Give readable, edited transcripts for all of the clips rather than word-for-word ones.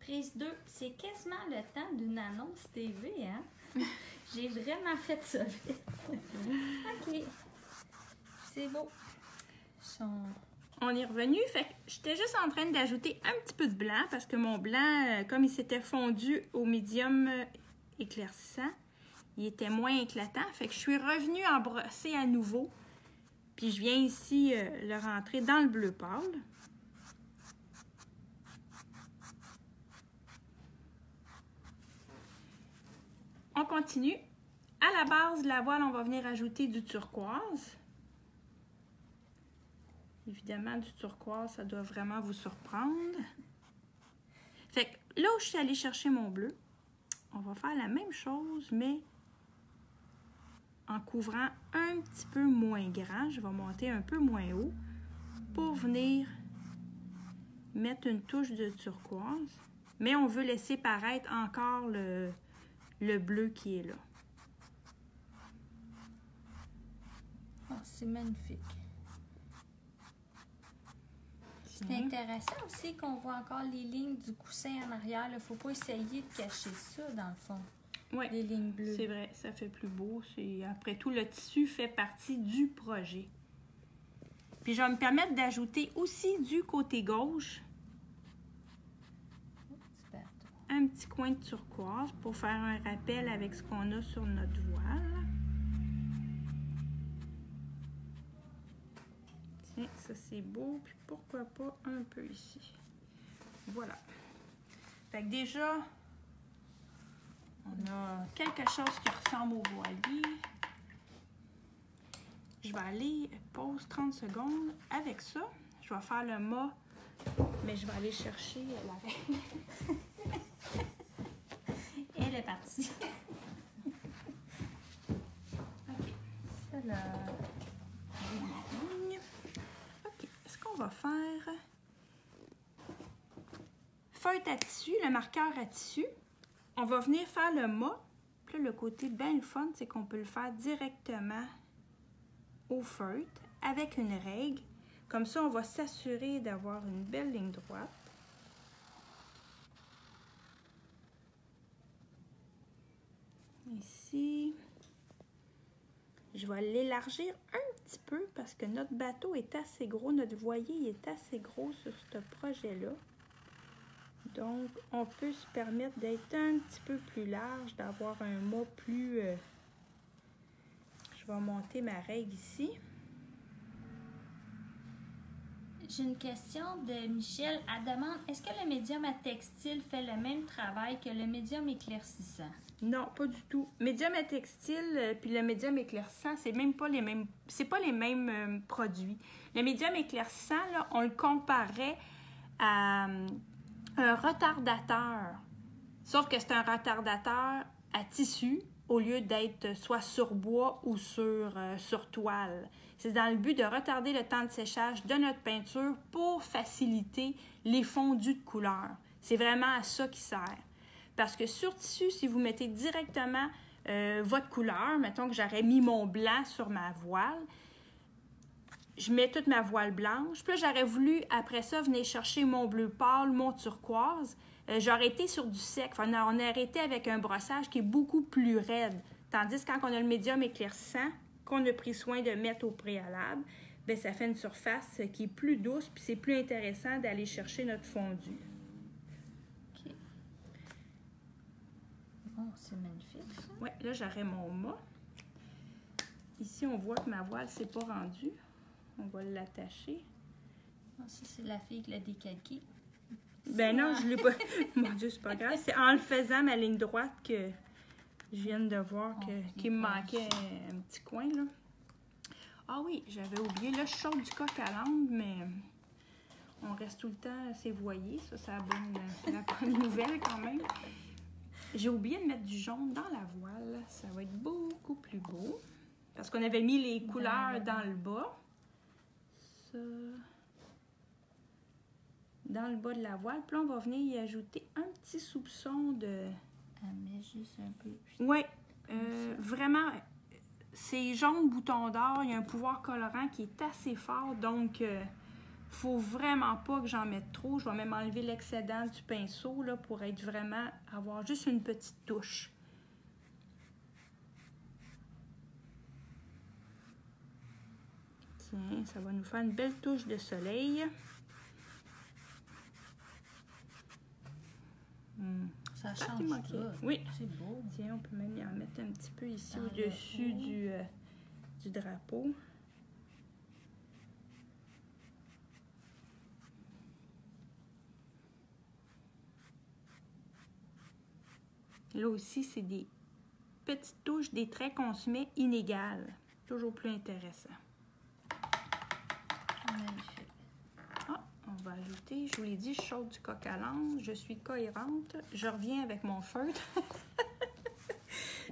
Prise 2, c'est quasiment le temps d'une annonce TV, hein? J'ai vraiment fait ça vite. OK. C'est beau. On est revenu, fait que j'étais juste en train d'ajouter un petit peu de blanc parce que mon blanc, comme il s'était fondu au médium éclaircissant, il était moins éclatant. Fait que je suis revenue en brosser à nouveau. Puis je viens ici le rentrer dans le bleu pâle. On continue. À la base de la voile, on va venir ajouter du turquoise. Évidemment, du turquoise, ça doit vraiment vous surprendre. Fait que là où je suis allée chercher mon bleu, on va faire la même chose, mais en couvrant un petit peu moins grand. Je vais monter un peu moins haut pour venir mettre une touche de turquoise. Mais on veut laisser paraître encore le bleu qui est là. Oh, c'est magnifique. C'est intéressant aussi qu'on voit encore les lignes du coussin en arrière. Il ne faut pas essayer de cacher ça, dans le fond. Oui, les lignes bleues. C'est vrai, ça fait plus beau. Après tout, le tissu fait partie du projet. Puis je vais me permettre d'ajouter aussi du côté gauche un petit coin de turquoise pour faire un rappel avec ce qu'on a sur notre voile. Tiens, ça c'est beau, puis pourquoi pas un peu ici. Voilà. Fait que déjà, on a quelque chose qui ressemble au voilier. Je vais aller pause 30 secondes avec ça. Je vais faire le mât, mais je vais aller chercher la reine. Elle est partie. OK. Ça là. OK. Ce qu'on va faire, feuille à tissu, le marqueur à tissu. On va venir faire le mât. Puis là, le côté bien le fun, c'est qu'on peut le faire directement au feutre avec une règle. Comme ça, on va s'assurer d'avoir une belle ligne droite. Ici, je vais l'élargir un petit peu parce que notre bateau est assez gros, notre voilier est assez gros sur ce projet-là. Donc, on peut se permettre d'être un petit peu plus large, d'avoir un mât plus... Je vais monter ma règle ici. J'ai une question de Michel. Elle demande, est-ce que le médium à textile fait le même travail que le médium éclaircissant? Non, pas du tout. Médium à textile puis le médium éclaircissant, c'est même pas les mêmes, c'est pas les mêmes produits. Le médium éclaircissant, là, on le comparait à un retardateur. Sauf que c'est un retardateur à tissu au lieu d'être soit sur bois ou sur toile. C'est dans le but de retarder le temps de séchage de notre peinture pour faciliter les fondus de couleur. C'est vraiment à ça qu'il sert. Parce que sur tissu, si vous mettez directement votre couleur, mettons que j'aurais mis mon blanc sur ma voile, je mets toute ma voile blanche, puis là, j'aurais voulu, après ça, venir chercher mon bleu pâle, mon turquoise. J'aurais été sur du sec. Enfin, on a arrêté avec un brossage qui est beaucoup plus raide. Tandis que quand on a le médium éclaircissant, qu'on a pris soin de mettre au préalable, bien, ça fait une surface qui est plus douce, puis c'est plus intéressant d'aller chercher notre fondu. OK. Oh, c'est magnifique, ça. Oui, là, j'aurais mon mât. Ici, on voit que ma voile ne s'est pas rendue. On va l'attacher. Oh, ça, c'est la fille qui l'a décalqué. Ben non, je l'ai pas. Mon Dieu, c'est pas grave. C'est en le faisant ma ligne droite que je viens de voir qu'il me manquait un petit coin, là. Ah oui, j'avais oublié. Là, je sors du coq à l'âne, mais on reste tout le temps assez voyé. Ça donne la bonne nouvelle quand même. J'ai oublié de mettre du jaune dans la voile. Ça va être beaucoup plus beau. Parce qu'on avait mis les couleurs dans le bas. Ça... Dans le bas de la voile. Puis là, on va venir y ajouter un petit soupçon de... Elle met juste un peu. Oui, vraiment, c'est jaune bouton d'or. Il y a un pouvoir colorant qui est assez fort. Donc, Faut vraiment pas que j'en mette trop. Je vais même enlever l'excédent du pinceau là, pour être vraiment, avoir juste une petite touche. Tiens, ça va nous faire une belle touche de soleil. Ça Ça change qui manquait. tout. Oui. C'est beau. Tiens, on peut même y en mettre un petit peu ici Dans le au-dessus haut. du drapeau. Là aussi, c'est des petites touches, des traits qu'on se met inégales. Toujours plus intéressant. Magnifique. Ah, on va ajouter, je vous l'ai dit, je saute du coq à l'âne, je suis cohérente. Je reviens avec mon feutre.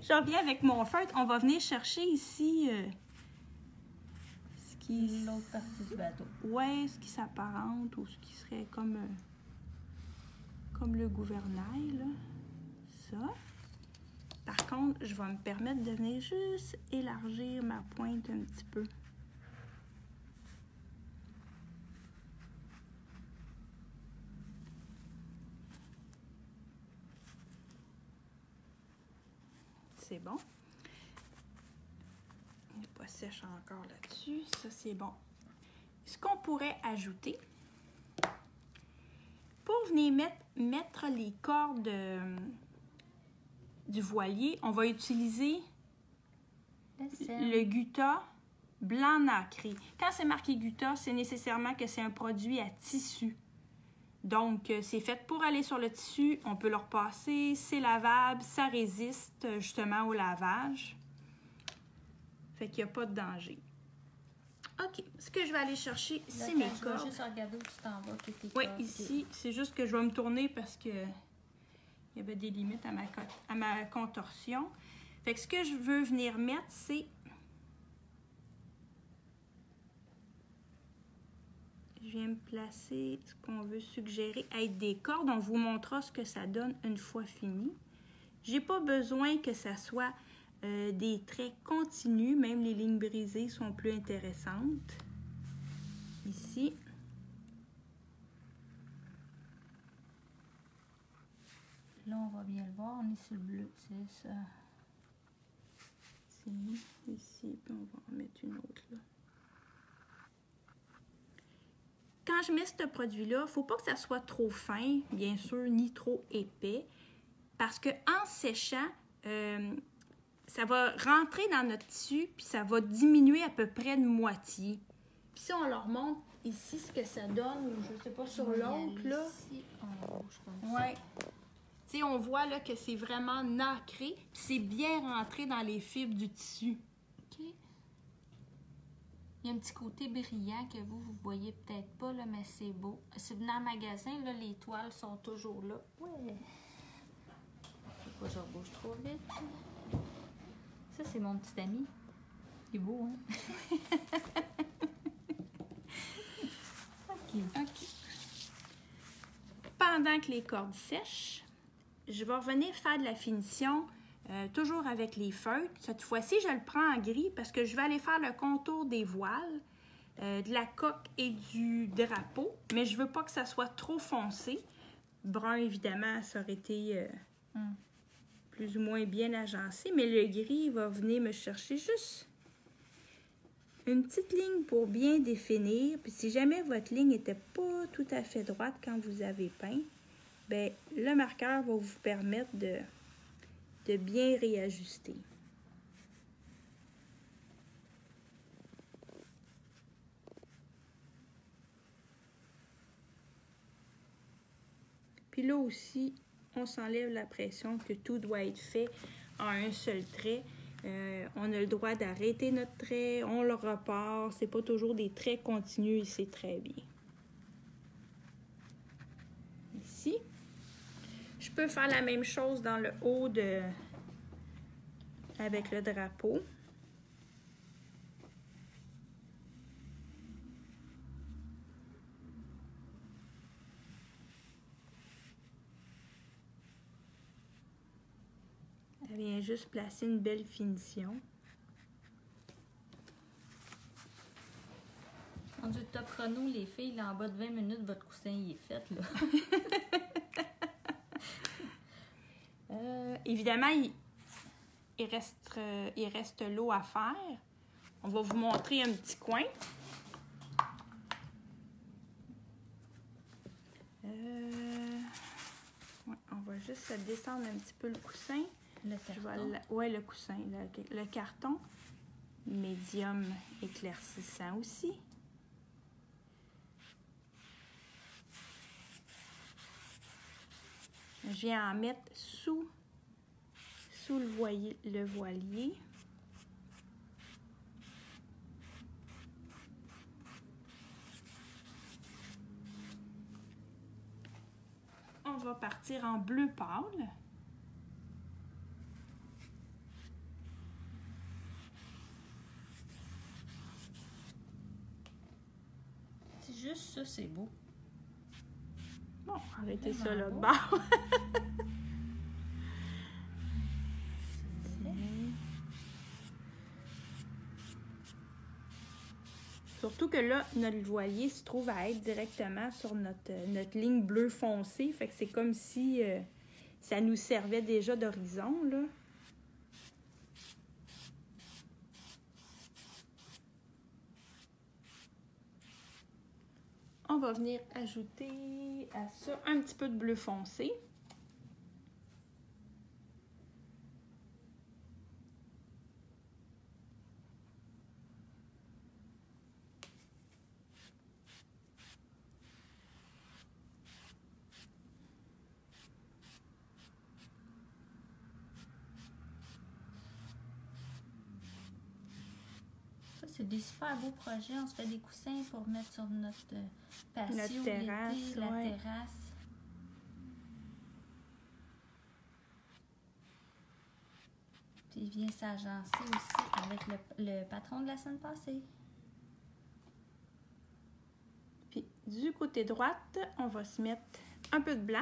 Je reviens avec mon feutre. On va venir chercher ici ce qui... L'autre partie du bateau. Ouais, ce qui s'apparente ou ce qui serait comme le gouvernail, là. Ça. Par contre, je vais me permettre de venir juste élargir ma pointe un petit peu. C'est bon. Il n'est pas sèche encore là-dessus. Ça, c'est bon. Ce qu'on pourrait ajouter, pour venir mettre les cordes du voilier, on va utiliser le Gutta blanc nacré. Quand c'est marqué Gutta, c'est nécessairement que c'est un produit à tissu. Donc, c'est fait pour aller sur le tissu. On peut le repasser, c'est lavable, ça résiste justement au lavage. Fait qu'il n'y a pas de danger. OK, ce que je vais aller chercher, c'est mes cordes. Je vais juste regarder où tu t'en vas. Oui, ici, c'est juste que je vais me tourner parce que il y avait des limites à ma contorsion. Fait que ce que je veux venir mettre, c'est... Je viens me placer ce qu'on veut suggérer être des cordes. On vous montrera ce que ça donne une fois fini. J'ai pas besoin que ça soit des traits continus. Même les lignes brisées sont plus intéressantes. Ici. Là, on va bien le voir. On est sur le bleu, c'est ça. Ici, puis on va en mettre une autre là. Quand je mets ce produit-là, il ne faut pas que ça soit trop fin, bien sûr, ni trop épais, parce qu'en séchant, ça va rentrer dans notre tissu, puis ça va diminuer à peu près de moitié. Puis si on leur montre ici ce que ça donne, je ne sais pas sur l'autre, là. Ici, en rouge comme Ouais. Tu sais, on voit là que c'est vraiment nacré, puis c'est bien rentré dans les fibres du tissu. OK. Il y a un petit côté brillant que vous voyez peut-être pas, là, mais c'est beau. Si vous venez en magasin, là, les toiles sont toujours là. Ouais. Faut pas que je rebouge trop vite. Ça, c'est mon petit ami. Il est beau, hein? OK. Pendant que les cordes sèchent, je vais revenir faire de la finition, toujours avec les feutres. Cette fois-ci, je le prends en gris parce que je vais aller faire le contour des voiles, de la coque et du drapeau, mais je veux pas que ça soit trop foncé. Brun, évidemment, ça aurait été plus ou moins bien agencé, mais le gris va venir me chercher juste une petite ligne pour bien définir. Puis si jamais votre ligne n'était pas tout à fait droite quand vous avez peint, bien, le marqueur va vous permettre de bien réajuster. Puis là aussi, on s'enlève la pression que tout doit être fait en un seul trait. On a le droit d'arrêter notre trait, on le repart. C'est pas toujours des traits continus et c'est très bien. Ici, je peux faire la même chose dans le haut avec le drapeau. Ça vient juste placer une belle finition. Mon Dieu, top chrono, les filles, là, en bas de 20 minutes, votre coussin il est fait, là. Évidemment, il reste l'eau à faire. On va vous montrer un petit coin. Ouais, on va juste descendre un petit peu le coussin. Le carton. Oui, le coussin, le carton. Médium éclaircissant aussi. Je viens en mettre sous le voilier. On va partir en bleu pâle. C'est juste ça, c'est beau. Bon, arrêtez Vraiment ça là beau. bas. Surtout que là, notre voilier se trouve à être directement sur notre ligne bleu foncé. Fait que c'est comme si ça nous servait déjà d'horizon, là. On va venir ajouter à ça un petit peu de bleu foncé. C'est des super beaux projets. On se fait des coussins pour mettre sur notre patio, Notre terrasse, l'été, la ouais. terrasse. Puis il vient s'agencer aussi avec le patron de la semaine passée. Puis du côté droite, on va se mettre un peu de blanc.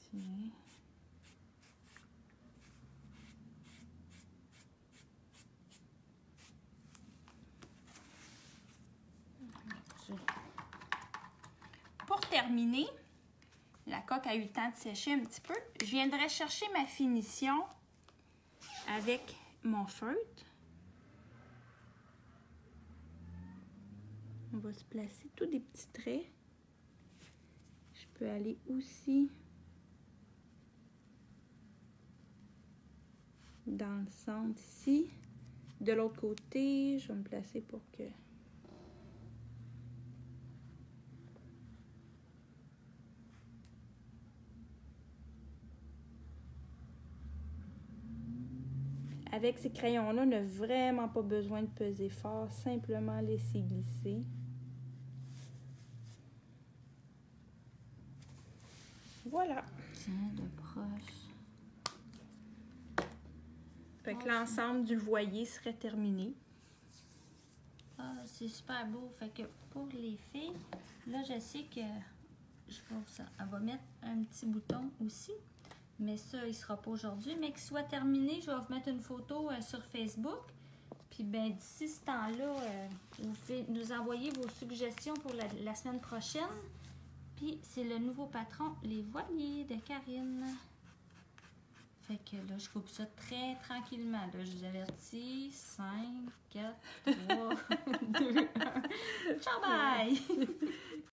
Tiens. Pour terminer, la coque a eu le temps de sécher un petit peu. Je viendrai chercher ma finition avec mon feutre. On va se placer tous des petits traits. Je peux aller aussi dans le centre ici. De l'autre côté, je vais me placer pour que... Avec ces crayons-là, on n'a vraiment pas besoin de peser fort, simplement laisser glisser. Voilà. Tiens, de proche. Fait que l'ensemble du voilier serait terminé. Ah, c'est super beau. Fait que pour les filles, là, je sais que elle va mettre un petit bouton aussi. Mais ça, il sera pas aujourd'hui. Mais qu'il soit terminé, je vais vous mettre une photo sur Facebook. Puis ben d'ici ce temps-là, vous pouvez nous envoyer vos suggestions pour la semaine prochaine. Puis c'est le nouveau patron, les voiliers de Karine. Fait que là, je coupe ça très tranquillement. Là, je vous avertis. 5, 4, 3, 2, 1. Ciao, bye!